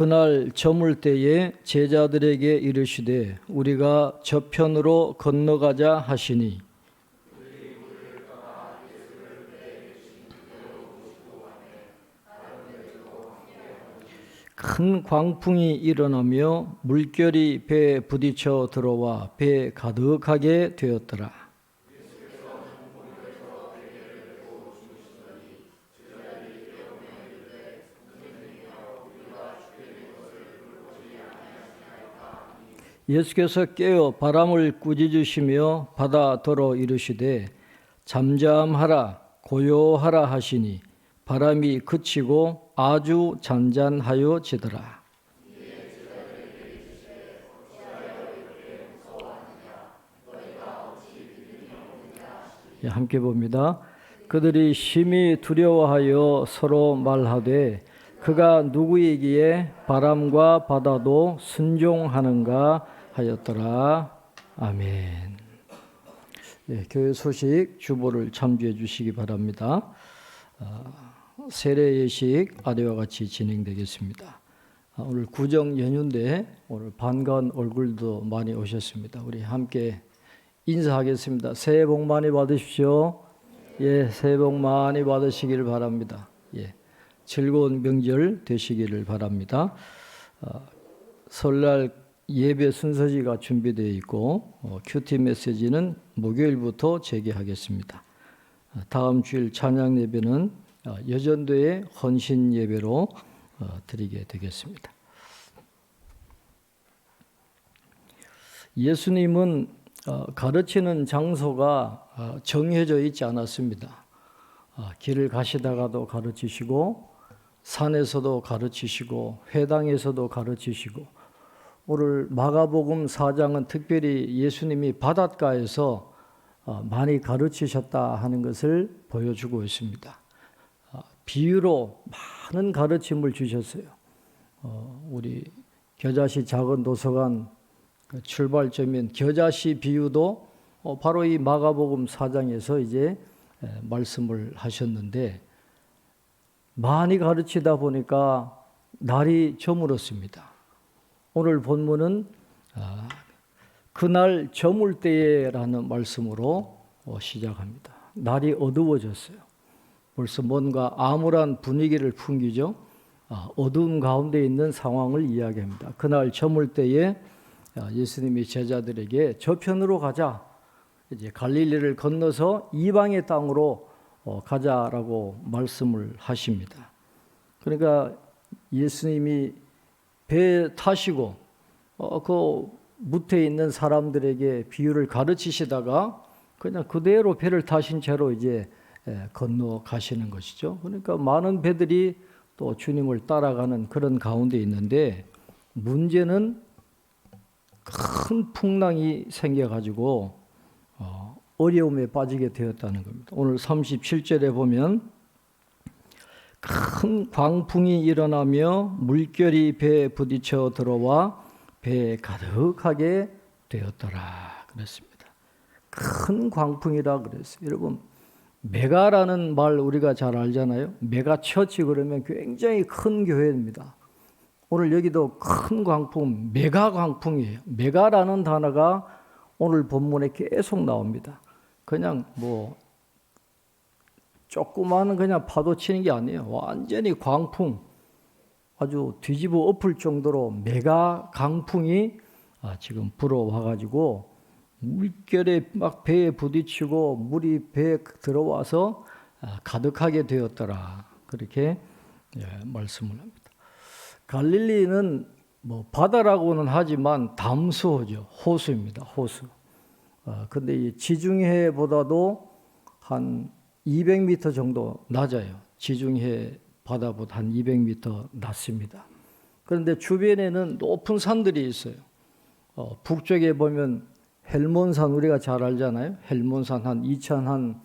그날 저물 때에 제자들에게 이르시되 우리가 저편으로 건너가자 하시니 큰 광풍이 일어나며 물결이 배에 부딪혀 들어와 배에 가득하게 되었더라. 예수께서 깨어 바람을 꾸짖으시며 바다더러 이르시되 잠잠하라 고요하라 하시니 바람이 그치고 아주 잔잔하여지더라. 함께 봅니다. 그들이 심히 두려워하여 서로 말하되 그가 누구이기에 바람과 바다도 순종하는가 하였더라. 아멘. 네, 교회 소식 주보를 참조해 주시기 바랍니다. 세례 예식 아래와 같이 진행되겠습니다. 오늘 구정 연휴인데 오늘 반가운 얼굴도 많이 오셨습니다. 우리 함께 인사하겠습니다. 새해 복 많이 받으십시오. 예, 새해 복 많이 받으시기를 바랍니다. 예, 즐거운 명절 되시기를 바랍니다. 설날 예배 순서지가 준비되어 있고 큐티 메시지는 목요일부터 재개하겠습니다. 다음 주일 찬양 예배는 여전도의 헌신 예배로 드리게 되겠습니다. 예수님은 가르치는 장소가 정해져 있지 않았습니다. 길을 가시다가도 가르치시고 산에서도 가르치시고 회당에서도 가르치시고 오늘 마가복음 4장은 특별히 예수님이 바닷가에서 많이 가르치셨다 하는 것을 보여주고 있습니다. 비유로 많은 가르침을 주셨어요. 우리 겨자씨 작은 도서관 출발점인 겨자씨 비유도 바로 이 마가복음 4장에서 이제 말씀을 하셨는데 많이 가르치다 보니까 날이 저물었습니다. 오늘 본문은 그날 저물 때에라는 말씀으로 시작합니다. 날이 어두워졌어요. 벌써 뭔가 암울한 분위기를 풍기죠. 어두운 가운데 있는 상황을 이야기합니다. 그날 저물 때에 예수님이 제자들에게 저편으로 가자. 이제 갈릴리를 건너서 이방의 땅으로 가자라고 말씀을 하십니다. 그러니까 예수님이 배에 타시고 그 무태에 있는 사람들에게 비유를 가르치시다가 그냥 그대로 배를 타신 채로 이제 건너가시는 것이죠. 그러니까 많은 배들이 또 주님을 따라가는 그런 가운데 있는데 문제는 큰 풍랑이 생겨가지고 어려움에 빠지게 되었다는 겁니다. 오늘 37절에 보면 큰 광풍이 일어나며 물결이 배에 부딪혀 들어와 배에 가득하게 되었더라 그랬습니다. 큰 광풍이라 그랬어요. 여러분 메가라는 말 우리가 잘 알잖아요. 메가 처치 그러면 굉장히 큰 교회입니다. 오늘 여기도 큰 광풍, 메가 광풍이에요. 메가라는 단어가 오늘 본문에 계속 나옵니다. 그냥 뭐 조그마한 그냥 파도 치는 게 아니에요. 완전히 광풍, 아주 뒤집어 엎을 정도로 메가 강풍이 지금 불어와가지고 물결에 막 배에 부딪히고 물이 배에 들어와서 가득하게 되었더라. 그렇게 말씀을 합니다. 갈릴리는 뭐 바다라고는 하지만 담수호죠. 호수입니다. 호수. 근데 이 지중해보다도 한 200m 정도 낮아요. 지중해 바다보다 한 200m 낮습니다. 그런데 주변에는 높은 산들이 있어요. 북쪽에 보면 헬몬산 우리가 잘 알잖아요. 헬몬산 한 2,600,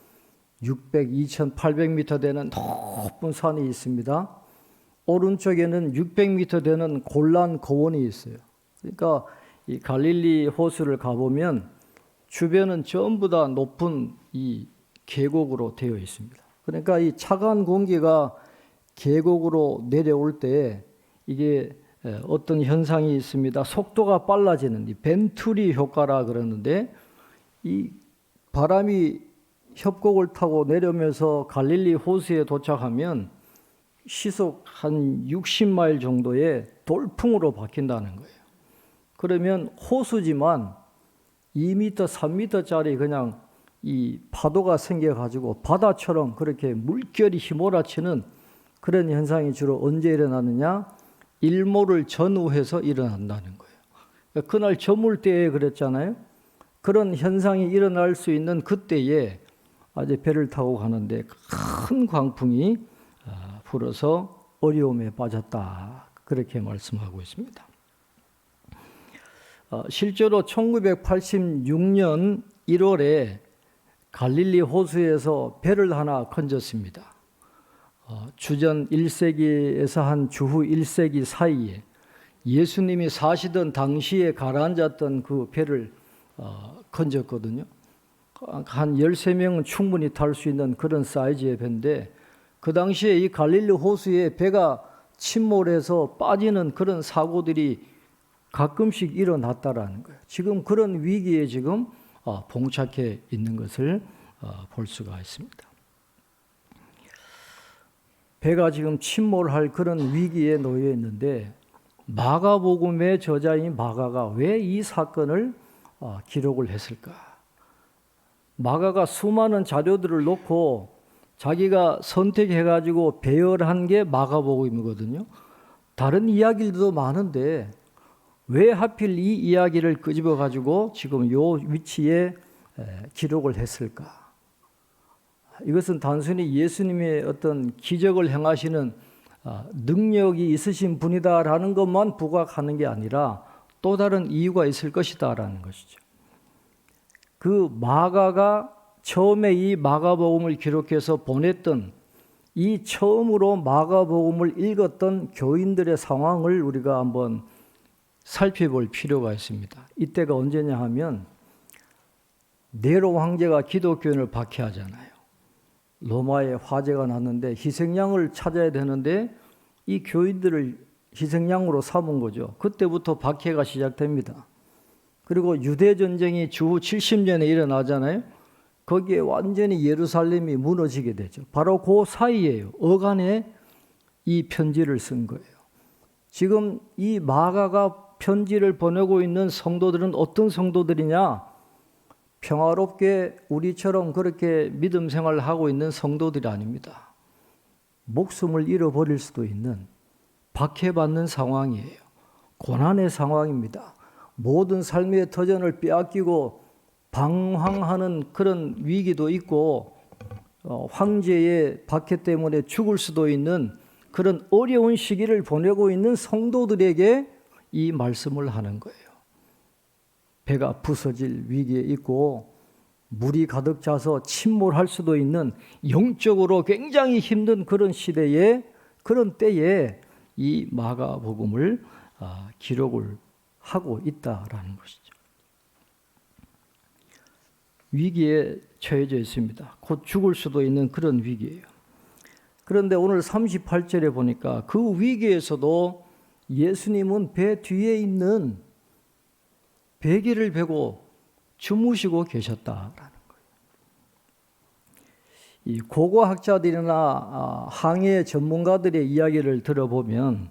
2,800m 되는 높은 산이 있습니다. 오른쪽에는 600m 되는 골란 고원이 있어요. 그러니까 이 갈릴리 호수를 가보면 주변은 전부 다 높은 이 계곡으로 되어 있습니다. 그러니까 이 차가운 공기가 계곡으로 내려올 때 이게 어떤 현상이 있습니다. 속도가 빨라지는 이 벤투리 효과라 그러는데, 이 바람이 협곡을 타고 내려오면서 갈릴리 호수에 도착하면 시속 한 60마일 정도의 돌풍으로 바뀐다는 거예요. 그러면 호수지만 2m, 3m짜리 그냥 이 파도가 생겨가지고 바다처럼 그렇게 물결이 휘몰아치는 그런 현상이 주로 언제 일어나느냐? 일몰을 전후해서 일어난다는 거예요. 그날 저물 때에 그랬잖아요. 그런 현상이 일어날 수 있는 그때에 아주 배를 타고 가는데 큰 광풍이 불어서 어려움에 빠졌다. 그렇게 말씀하고 있습니다. 실제로 1986년 1월에 갈릴리 호수에서 배를 하나 건졌습니다. 주전 1세기에서 한 주후 1세기 사이에 예수님이 사시던 당시에 가라앉았던 그 배를 건졌거든요. 한 13명은 충분히 탈 수 있는 그런 사이즈의 배인데, 그 당시에 이 갈릴리 호수에 배가 침몰해서 빠지는 그런 사고들이 가끔씩 일어났다라는 거예요. 지금 그런 위기에 지금 봉착해 있는 것을 볼 수가 있습니다. 배가 지금 침몰할 그런 위기에 놓여 있는데, 마가복음의 저자인 마가가 왜 이 사건을 기록을 했을까? 마가가 수많은 자료들을 놓고 자기가 선택해가지고 배열한 게 마가복음이거든요. 다른 이야기들도 많은데 왜 하필 이 이야기를 끄집어가지고 지금 요 위치에 기록을 했을까? 이것은 단순히 예수님의 어떤 기적을 행하시는 능력이 있으신 분이다라는 것만 부각하는 게 아니라 또 다른 이유가 있을 것이다라는 것이죠. 그 마가가 처음에 이 마가복음을 기록해서 보냈던, 이 처음으로 마가복음을 읽었던 교인들의 상황을 우리가 한번 살펴볼 필요가 있습니다. 이때가 언제냐 하면 네로 황제가 기독교인을 박해하잖아요. 로마에 화재가 났는데 희생양을 찾아야 되는데 이 교인들을 희생양으로 삼은 거죠. 그때부터 박해가 시작됩니다. 그리고 유대전쟁이 주후 70년에 일어나잖아요. 거기에 완전히 예루살렘이 무너지게 되죠. 바로 그 사이에요. 어간에 이 편지를 쓴 거예요. 지금 이 마가가 편지를 보내고 있는 성도들은 어떤 성도들이냐? 평화롭게 우리처럼 그렇게 믿음 생활을 하고 있는 성도들이 아닙니다. 목숨을 잃어버릴 수도 있는 박해받는 상황이에요. 고난의 상황입니다. 모든 삶의 터전을 빼앗기고 방황하는 그런 위기도 있고, 황제의 박해 때문에 죽을 수도 있는 그런 어려운 시기를 보내고 있는 성도들에게 이 말씀을 하는 거예요. 배가 부서질 위기에 있고 물이 가득 차서 침몰할 수도 있는 영적으로 굉장히 힘든 그런 시대에, 그런 때에 이 마가복음을 기록을 하고 있다라는 것이죠. 위기에 처해져 있습니다. 곧 죽을 수도 있는 그런 위기예요. 그런데 오늘 38절에 보니까 그 위기에서도 예수님은 배 뒤에 있는 베개를 베고 주무시고 계셨다라는 거예요. 이 고고학자들이나 항해 전문가들의 이야기를 들어보면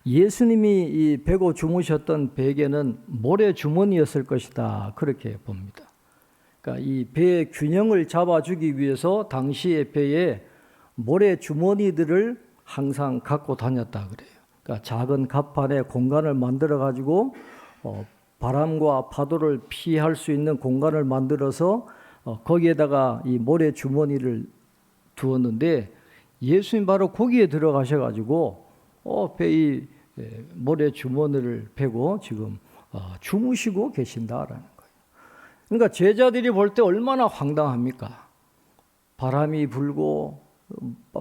예수님이 이 베고 주무셨던 베개는 모래 주머니였을 것이다, 그렇게 봅니다. 그러니까 이 배의 균형을 잡아주기 위해서 당시의 배에 모래 주머니들을 항상 갖고 다녔다 그래요. 그러니까 작은 갑판에 공간을 만들어 가지고 바람과 파도를 피할 수 있는 공간을 만들어서 거기에다가 이 모래 주머니를 두었는데, 예수님 바로 거기에 들어가셔가지고 배의 모래 주머니를 베고 지금 주무시고 계신다라는 거예요. 그러니까 제자들이 볼 때 얼마나 황당합니까? 바람이 불고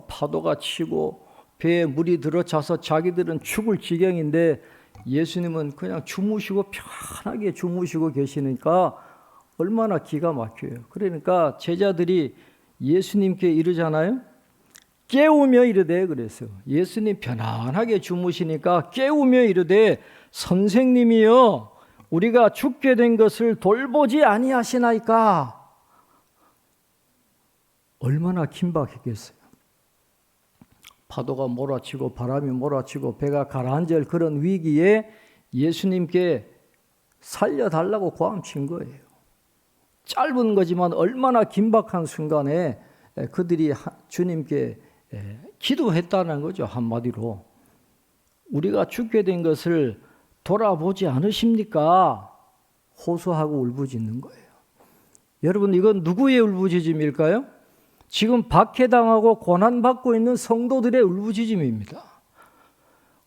파도가 치고 배에 물이 들어차서 자기들은 죽을 지경인데 예수님은 그냥 주무시고 편하게 주무시고 계시니까 얼마나 기가 막혀요. 그러니까 제자들이 예수님께 이르잖아요. 깨우며 이르되 그랬어요. 예수님 편안하게 주무시니까 깨우며 이르되 선생님이여 우리가 죽게 된 것을 돌보지 아니하시나이까. 얼마나 긴박했겠어요. 파도가 몰아치고 바람이 몰아치고 배가 가라앉을 그런 위기에 예수님께 살려달라고 고함친 거예요. 짧은 거지만 얼마나 긴박한 순간에 그들이 주님께 기도했다는 거죠. 한마디로 우리가 죽게 된 것을 돌아보지 않으십니까? 호소하고 울부짖는 거예요. 여러분 이건 누구의 울부짖음일까요? 지금 박해당하고 고난받고 있는 성도들의 울부짖음입니다.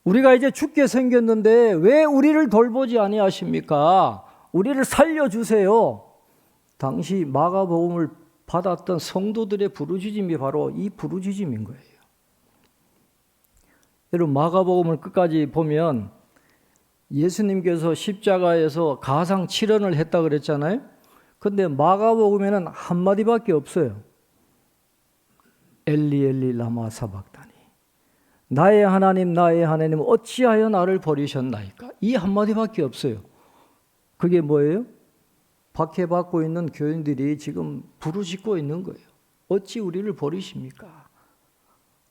우리가 이제 죽게 생겼는데 왜 우리를 돌보지 아니하십니까? 우리를 살려주세요. 당시 마가복음을 받았던 성도들의 부르짖음이 바로 이 부르짖음인 거예요. 여러분 마가복음을 끝까지 보면 예수님께서 십자가에서 가상 7언을 했다 그랬잖아요. 근데 마가복음에는 한마디밖에 없어요. 엘리 엘리 라마 사박다니 나의 하나님 어찌하여 나를 버리셨나이까. 이 한마디밖에 없어요. 그게 뭐예요? 박해받고 있는 교인들이 지금 부르짖고 있는 거예요. 어찌 우리를 버리십니까?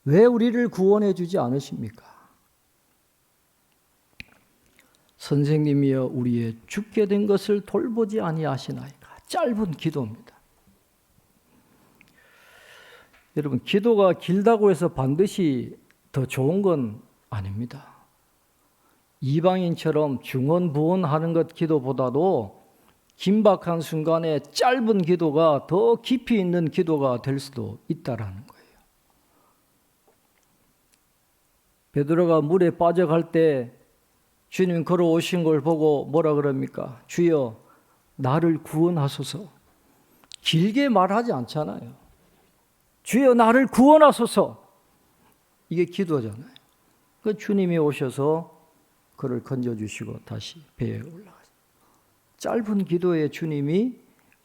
왜 우리를 구원해 주지 않으십니까? 선생님이여 우리의 죽게 된 것을 돌보지 아니하시나이까. 짧은 기도입니다. 여러분 기도가 길다고 해서 반드시 더 좋은 건 아닙니다. 이방인처럼 중언부언하는 것 기도보다도 긴박한 순간에 짧은 기도가 더 깊이 있는 기도가 될 수도 있다라는 거예요. 베드로가 물에 빠져갈 때 주님 걸어오신 걸 보고 뭐라 그럽니까? 주여 나를 구원하소서. 길게 말하지 않잖아요. 주여 나를 구원하소서. 이게 기도잖아요. 그 주님이 오셔서 그를 건져주시고 다시 배에 올라가요. 짧은 기도에 주님이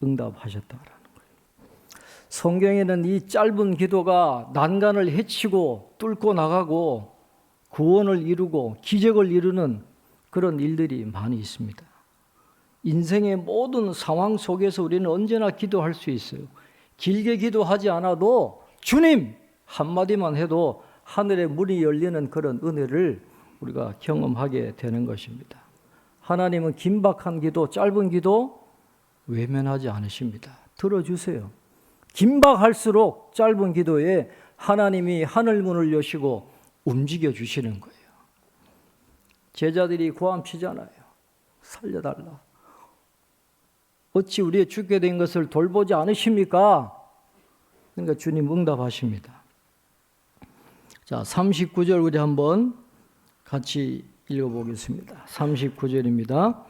응답하셨다라는 거예요. 성경에는 이 짧은 기도가 난간을 헤치고 뚫고 나가고 구원을 이루고 기적을 이루는 그런 일들이 많이 있습니다. 인생의 모든 상황 속에서 우리는 언제나 기도할 수 있어요. 길게 기도하지 않아도 주님 한마디만 해도 하늘의 문이 열리는 그런 은혜를 우리가 경험하게 되는 것입니다. 하나님은 긴박한 기도, 짧은 기도 외면하지 않으십니다. 들어주세요. 긴박할수록 짧은 기도에 하나님이 하늘 문을 여시고 움직여 주시는 거예요. 제자들이 고함치잖아요. 살려달라. 어찌 우리의 죽게 된 것을 돌보지 않으십니까? 그러니까 주님 응답하십니다. 자, 39절 우리 한번 같이 읽어보겠습니다. 39절입니다.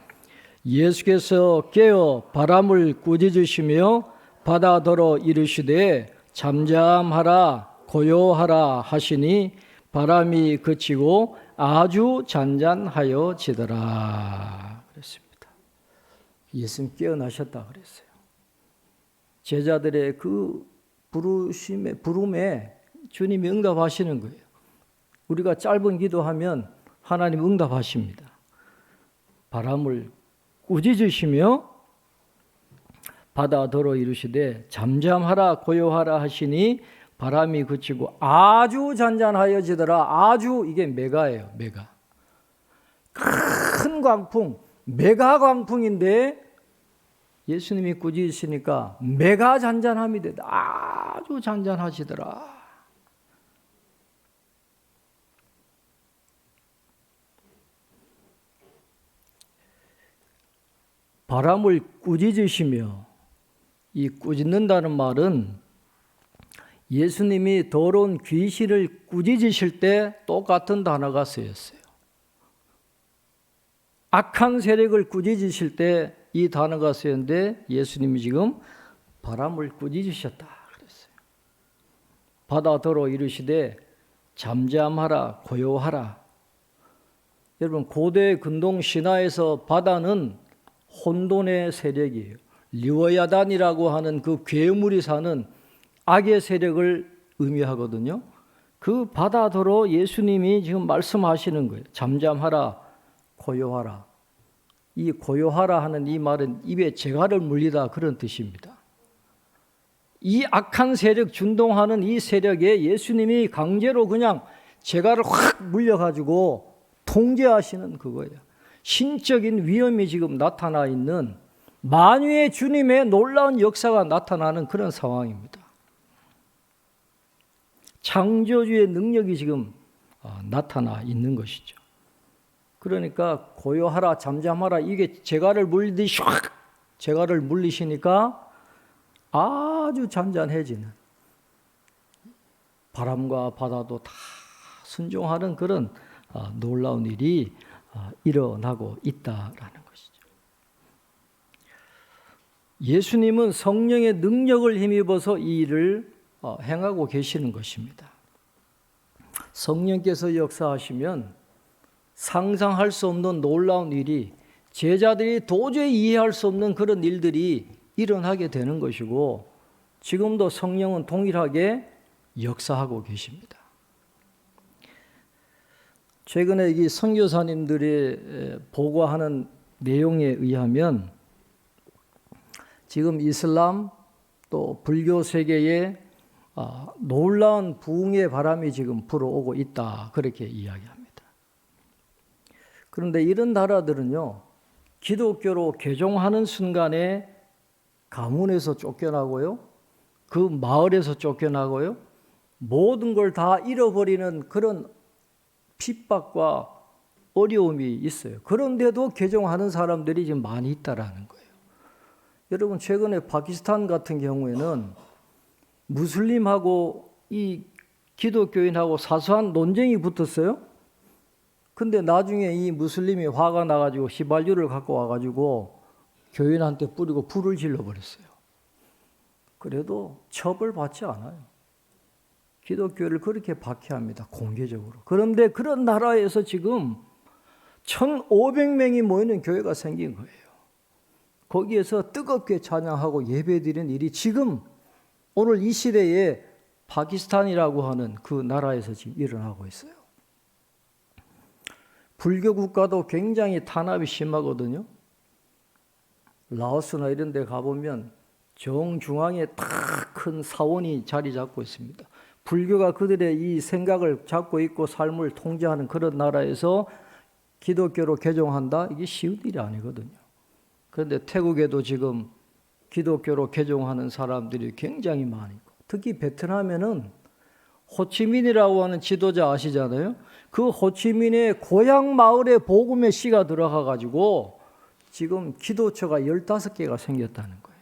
예수께서 깨어 바람을 꾸짖으시며 바다더러 이르시되 잠잠하라 고요하라 하시니 바람이 그치고 아주 잔잔하여지더라 그랬습니다. 예수님 깨어나셨다 그랬어요. 제자들의 그 부름에 주님이 응답하시는 거예요. 우리가 짧은 기도하면 하나님 응답하십니다. 바람을 꾸짖으시며 바다더러 이르시되 잠잠하라 고요하라 하시니 바람이 그치고 아주 잔잔하여지더라. 아주 이게 메가예요. 메가. 큰 광풍, 메가 광풍인데 예수님이 꾸짖으시니까 메가 잔잔함이 되다. 아주 잔잔하시더라. 바람을 꾸짖으시며, 이 꾸짖는다는 말은 예수님이 더러운 귀신을 꾸짖으실 때 똑같은 단어가 쓰였어요. 악한 세력을 꾸짖으실 때 이 단어가 쓰였는데 예수님이 지금 바람을 꾸짖으셨다 그랬어요. 바다더러 이르시되 잠잠하라 고요하라. 여러분 고대 근동 신화에서 바다는 혼돈의 세력이에요. 리워야단이라고 하는 그 괴물이 사는 악의 세력을 의미하거든요. 그 바다더러 예수님이 지금 말씀하시는 거예요. 잠잠하라, 고요하라. 이 고요하라 하는 이 말은 입에 재갈을 물리다 그런 뜻입니다. 이 악한 세력, 준동하는 이 세력에 예수님이 강제로 그냥 재갈을 확 물려가지고 통제하시는 그거예요. 신적인 위험이 지금 나타나 있는 만유의 주님의 놀라운 역사가 나타나는 그런 상황입니다. 창조주의 능력이 지금 나타나 있는 것이죠. 그러니까 고요하라, 잠잠하라, 이게 재갈을 물리듯이 확 재갈을 물리시니까 아주 잔잔해지는, 바람과 바다도 다 순종하는 그런 놀라운 일이 일어나고 있다라는 것이죠. 예수님은 성령의 능력을 힘입어서 이 일을 행하고 계시는 것입니다. 성령께서 역사하시면 상상할 수 없는 놀라운 일이, 제자들이 도저히 이해할 수 없는 그런 일들이 일어나게 되는 것이고, 지금도 성령은 동일하게 역사하고 계십니다. 최근에 이 선교사님들이 보고하는 내용에 의하면 지금 이슬람 또 불교 세계에 놀라운 부흥의 바람이 지금 불어오고 있다, 그렇게 이야기합니다. 그런데 이런 나라들은요, 기독교로 개종하는 순간에 가문에서 쫓겨나고요, 그 마을에서 쫓겨나고요, 모든 걸 다 잃어버리는 그런 핍박과 어려움이 있어요. 그런데도 개종하는 사람들이 지금 많이 있다라는 거예요. 여러분, 최근에 파키스탄 같은 경우에는 무슬림하고 이 기독교인하고 사소한 논쟁이 붙었어요. 근데 나중에 이 무슬림이 화가 나가지고 휘발유를 갖고 와가지고 교인한테 뿌리고 불을 질러버렸어요. 그래도 처벌받지 않아요. 기독교를 그렇게 박해합니다, 공개적으로. 그런데 그런 나라에서 지금 1,500명이 모이는 교회가 생긴 거예요. 거기에서 뜨겁게 찬양하고 예배드리는 일이 지금 오늘 이 시대에 파키스탄이라고 하는 그 나라에서 지금 일어나고 있어요. 불교 국가도 굉장히 탄압이 심하거든요. 라오스나 이런 데 가보면 정중앙에 딱 큰 사원이 자리 잡고 있습니다. 불교가 그들의 이 생각을 잡고 있고 삶을 통제하는 그런 나라에서 기독교로 개종한다? 이게 쉬운 일이 아니거든요. 그런데 태국에도 지금 기독교로 개종하는 사람들이 굉장히 많이 있고, 특히 베트남에는 호치민이라고 하는 지도자 아시잖아요. 그 호치민의 고향 마을에 복음의 씨가 들어가가지고 지금 기도처가 15개가 생겼다는 거예요.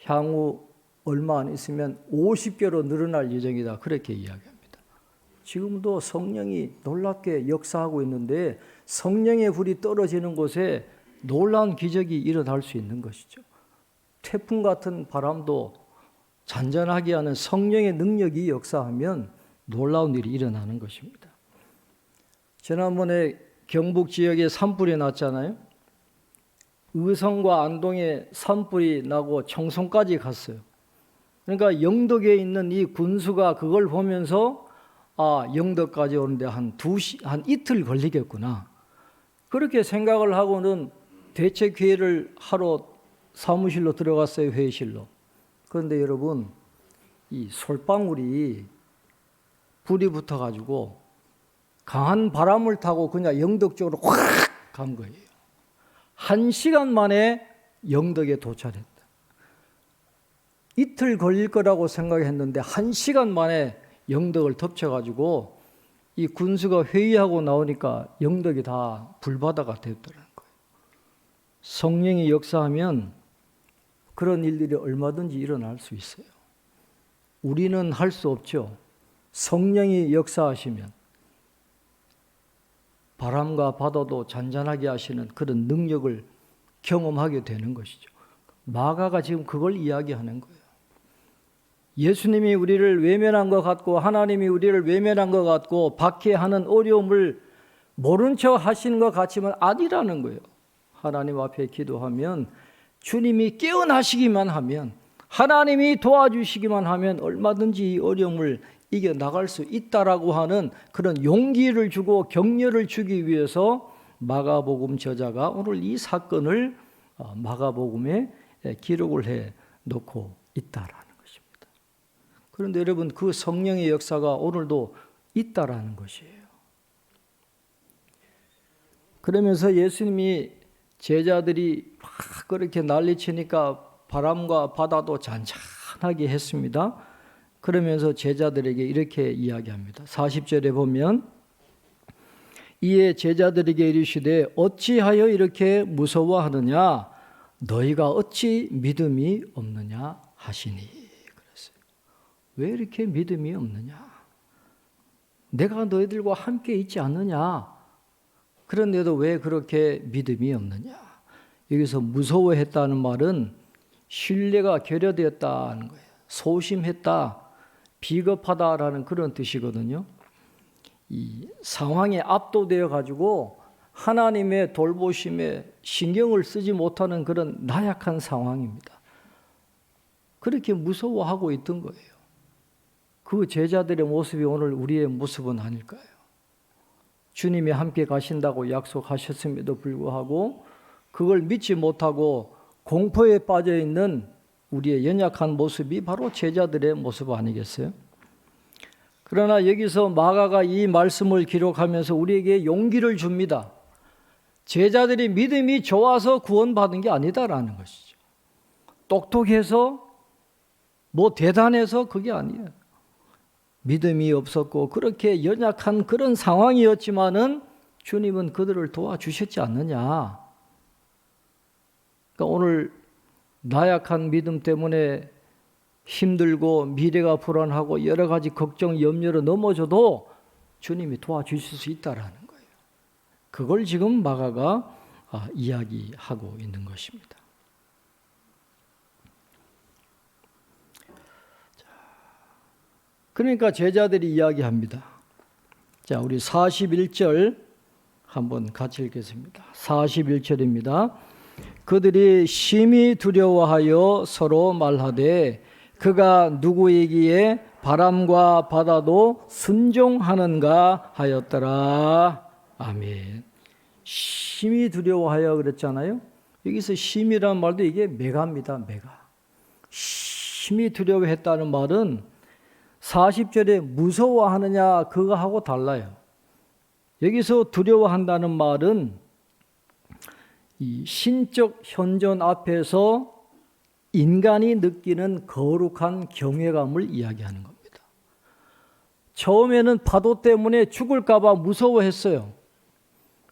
향후 얼마 안 있으면 50개로 늘어날 예정이다, 그렇게 이야기합니다. 지금도 성령이 놀랍게 역사하고 있는데, 성령의 불이 떨어지는 곳에 놀라운 기적이 일어날 수 있는 것이죠. 태풍 같은 바람도 잔잔하게 하는 성령의 능력이 역사하면 놀라운 일이 일어나는 것입니다. 지난번에 경북 지역에 산불이 났잖아요. 의성과 안동에 산불이 나고 청송까지 갔어요. 그러니까 영덕에 있는 이 군수가 그걸 보면서 영덕까지 오는데 한 이틀 걸리겠구나, 그렇게 생각을 하고는 대책회의를 하러 사무실로 들어갔어요, 회의실로. 그런데 여러분, 이 솔방울이 불이 붙어가지고 강한 바람을 타고 그냥 영덕 쪽으로 확 간 거예요. 1시간 만에 영덕에 도착했다. 이틀 걸릴 거라고 생각했는데 1시간 만에 영덕을 덮쳐가지고 이 군수가 회의하고 나오니까 영덕이 다 불바다가 됐더라는 거예요. 성령이 역사하면 그런 일들이 얼마든지 일어날 수 있어요. 우리는 할 수 없죠. 성령이 역사하시면 바람과 바다도 잔잔하게 하시는 그런 능력을 경험하게 되는 것이죠. 마가가 지금 그걸 이야기하는 거예요. 예수님이 우리를 외면한 것 같고 하나님이 우리를 외면한 것 같고 박해하는 어려움을 모른 척 하시는 것 같지만 아니라는 거예요. 하나님 앞에 기도하면, 주님이 깨어나시기만 하면, 하나님이 도와주시기만 하면 얼마든지 이 어려움을 이겨 나갈 수 있다라고 하는 그런 용기를 주고 격려를 주기 위해서 마가복음 저자가 오늘 이 사건을 마가복음에 기록을 해 놓고 있다라는 것입니다. 그런데 여러분, 그 성령의 역사가 오늘도 있다라는 것이에요. 그러면서 예수님이 제자들이 막 그렇게 난리치니까 바람과 바다도 잔잔하게 했습니다. 그러면서 제자들에게 이렇게 이야기합니다. 40절에 보면 이에 제자들에게 이르시되 어찌하여 이렇게 무서워하느냐 너희가 어찌 믿음이 없느냐 하시니. 그랬어요. 왜 이렇게 믿음이 없느냐? 내가 너희들과 함께 있지 않느냐? 그런데도 왜 그렇게 믿음이 없느냐? 여기서 무서워했다는 말은 신뢰가 결여되었다는 거예요. 소심했다, 비겁하다라는 그런 뜻이거든요. 이 상황에 압도되어 가지고 하나님의 돌보심에 신경을 쓰지 못하는 그런 나약한 상황입니다. 그렇게 무서워하고 있던 거예요. 그 제자들의 모습이 오늘 우리의 모습은 아닐까요? 주님이 함께 가신다고 약속하셨음에도 불구하고 그걸 믿지 못하고 공포에 빠져 있는 우리의 연약한 모습이 바로 제자들의 모습 아니겠어요? 그러나 여기서 마가가 이 말씀을 기록하면서 우리에게 용기를 줍니다. 제자들이 믿음이 좋아서 구원받은 게 아니다라는 것이죠. 똑똑해서 뭐 대단해서 그게 아니에요. 믿음이 없었고 그렇게 연약한 그런 상황이었지만은 주님은 그들을 도와주셨지 않느냐. 그러니까 오늘 나약한 믿음 때문에 힘들고 미래가 불안하고 여러 가지 걱정, 염려로 넘어져도 주님이 도와주실 수 있다라는 거예요. 그걸 지금 마가가 이야기하고 있는 것입니다. 그러니까 제자들이 이야기합니다. 자, 우리 41절 한번 같이 읽겠습니다. 41절입니다. 그들이 심히 두려워하여 서로 말하되 그가 누구이기에 바람과 바다도 순종하는가 하였더라. 아멘. 심히 두려워하여 그랬잖아요. 여기서 심이라는 말도 이게 메가입니다. 메가. 심히 두려워했다는 말은 40절에 무서워하느냐 그거하고 달라요. 여기서 두려워한다는 말은 이 신적 현존 앞에서 인간이 느끼는 거룩한 경외감을 이야기하는 겁니다. 처음에는 파도 때문에 죽을까 봐 무서워했어요.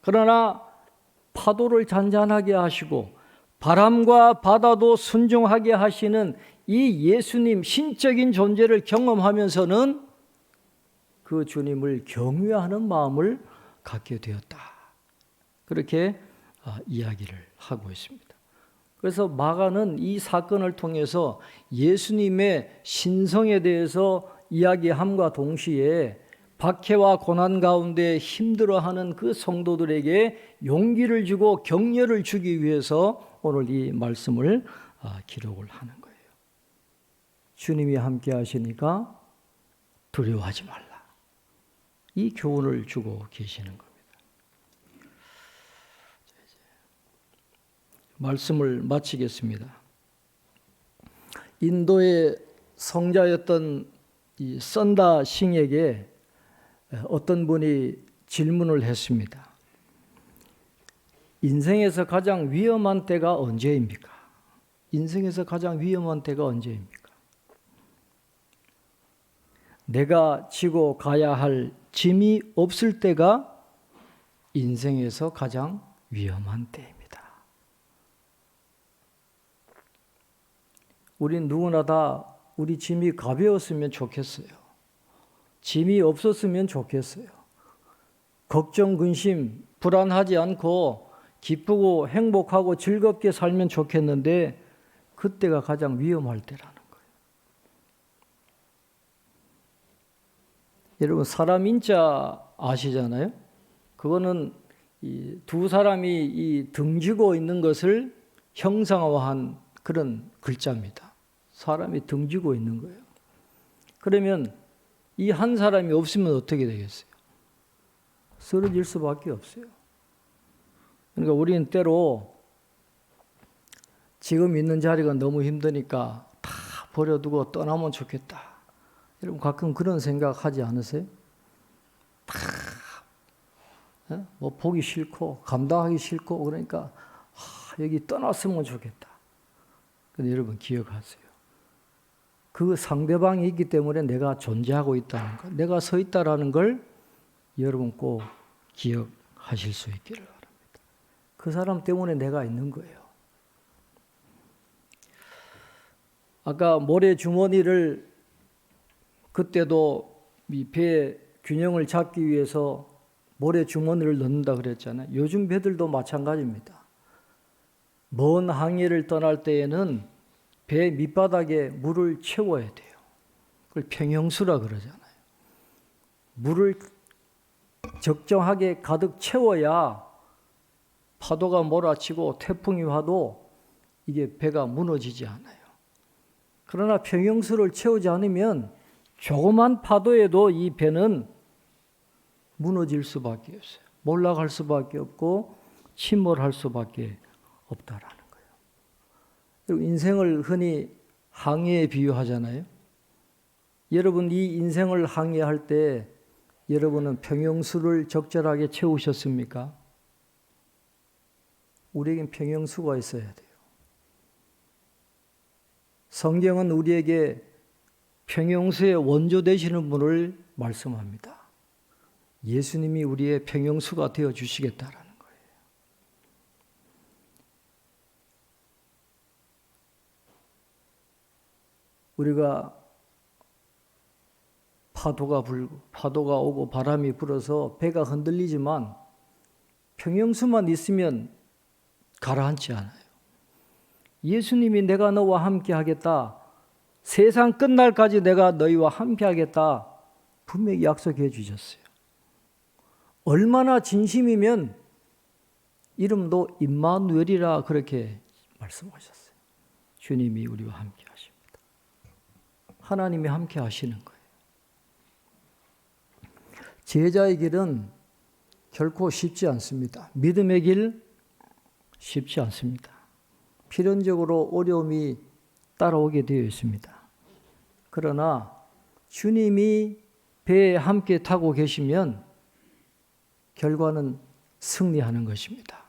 그러나 파도를 잔잔하게 하시고 바람과 바다도 순종하게 하시는 이 예수님 신적인 존재를 경험하면서는 그 주님을 경외하는 마음을 갖게 되었다. 그렇게 이야기를 하고 있습니다. 그래서 마가는 이 사건을 통해서 예수님의 신성에 대해서 이야기함과 동시에 박해와 고난 가운데 힘들어하는 그 성도들에게 용기를 주고 격려를 주기 위해서 오늘 이 말씀을 기록을 하는 거예요. 주님이 함께 하시니까 두려워하지 말라. 이 교훈을 주고 계시는 겁니다. 말씀을 마치겠습니다. 인도의 성자였던 이 선다 싱에게 어떤 분이 질문을 했습니다. 인생에서 가장 위험한 때가 언제입니까? 인생에서 가장 위험한 때가 언제입니까? 내가 지고 가야 할 짐이 없을 때가 인생에서 가장 위험한 때입니다. 우린 누구나 다 우리 짐이 가벼웠으면 좋겠어요. 짐이 없었으면 좋겠어요. 걱정, 근심, 불안하지 않고 기쁘고 행복하고 즐겁게 살면 좋겠는데 그때가 가장 위험할 때라는 거예요. 여러분 사람 인자 아시잖아요? 그거는 이 두 사람이 이 등지고 있는 것을 형상화한 그런 글자입니다. 사람이 등지고 있는 거예요. 그러면 이 한 사람이 없으면 어떻게 되겠어요? 쓰러질 수밖에 없어요. 그러니까 우리는 때로 지금 있는 자리가 너무 힘드니까 다 버려두고 떠나면 좋겠다. 여러분 가끔 그런 생각하지 않으세요? 뭐 보기 싫고 감당하기 싫고 그러니까 여기 떠났으면 좋겠다. 근데 여러분 기억하세요. 그 상대방이 있기 때문에 내가 존재하고 있다는 것, 내가 서 있다라는 걸 여러분 꼭 기억하실 수 있기를 바랍니다. 그 사람 때문에 내가 있는 거예요. 아까 모래 주머니를 그때도 이 배의 균형을 잡기 위해서 모래 주머니를 넣는다 그랬잖아요. 요즘 배들도 마찬가지입니다. 먼 항해를 떠날 때에는 배 밑바닥에 물을 채워야 돼요. 그걸 평형수라 그러잖아요. 물을 적정하게 가득 채워야 파도가 몰아치고 태풍이 와도 이게 배가 무너지지 않아요. 그러나 평형수를 채우지 않으면 조그만 파도에도 이 배는 무너질 수밖에 없어요. 몰락할 수밖에 없고 침몰할 수밖에 없다라는 거예요. 그리고 인생을 흔히 항해에 비유하잖아요. 여러분 이 인생을 항해할 때 여러분은 평형수를 적절하게 채우셨습니까? 우리에겐 평형수가 있어야 돼요. 성경은 우리에게 평형수의 원조 되시는 분을 말씀합니다. 예수님이 우리의 평형수가 되어 주시겠다라는 거예요. 우리가 파도가 불고 파도가 오고 바람이 불어서 배가 흔들리지만 평형수만 있으면 가라앉지 않아요. 예수님이 내가 너와 함께 하겠다. 세상 끝날까지 내가 너희와 함께 하겠다. 분명히 약속해 주셨어요. 얼마나 진심이면 이름도 임마누엘이라 그렇게 말씀하셨어요. 주님이 우리와 함께 하십니다. 하나님이 함께 하시는 거예요. 제자의 길은 결코 쉽지 않습니다. 믿음의 길 쉽지 않습니다. 필연적으로 어려움이 따라오게 되어 있습니다. 그러나 주님이 배에 함께 타고 계시면 결과는 승리하는 것입니다.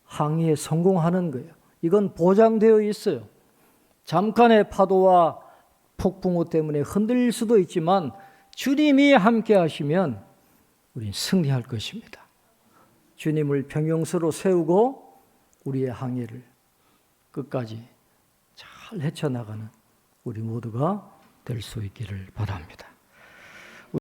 항해에 성공하는 거예요. 이건 보장되어 있어요. 잠깐의 파도와 폭풍우 때문에 흔들릴 수도 있지만 주님이 함께 하시면 우리는 승리할 것입니다. 주님을 평형수로 세우고 우리의 항해를 끝까지 잘 헤쳐나가는 우리 모두가 될 수 있기를 바랍니다.